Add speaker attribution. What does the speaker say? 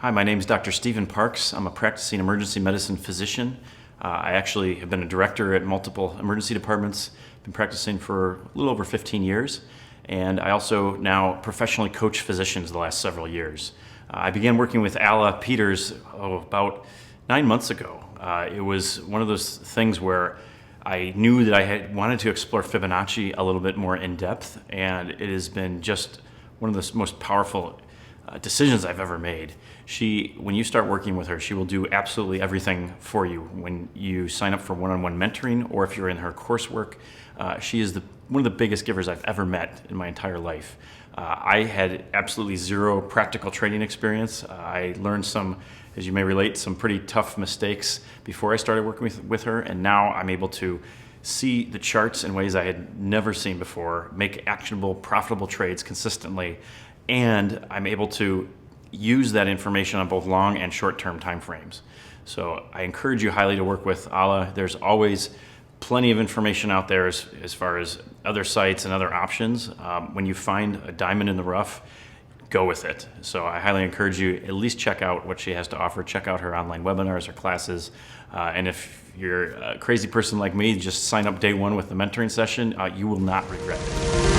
Speaker 1: Hi, my name is Dr. Stephen Parks. I'm a practicing emergency medicine physician. I actually have been a director at multiple emergency departments, been practicing for a little over 15 years, and I also now professionally coach physicians the last several years. I began working with Alla about 9 months ago. It was one of those things where I knew that I had wanted to explore Fibonacci a little bit more in depth, and it has been just one of the most powerful decisions I've ever made. When you start working with her, she will do absolutely everything for you. When you sign up for one-on-one mentoring, or if you're in her coursework, she is one of the biggest givers I've ever met in my entire life. I had absolutely zero practical trading experience. I learned some, as you may relate, some pretty tough mistakes before I started working with her, and now I'm able to see the charts in ways I had never seen before, make actionable, profitable trades consistently, and I'm able to use that information on both long and short-term time frames. So I encourage you highly to work with Alla. There's always plenty of information out there as far as other sites and other options. When you find a diamond in the rough, go with it. So I highly encourage you at least check out what she has to offer. Check out her online webinars or classes. And if you're a crazy person like me, just sign up day one with the mentoring session. You will not regret it.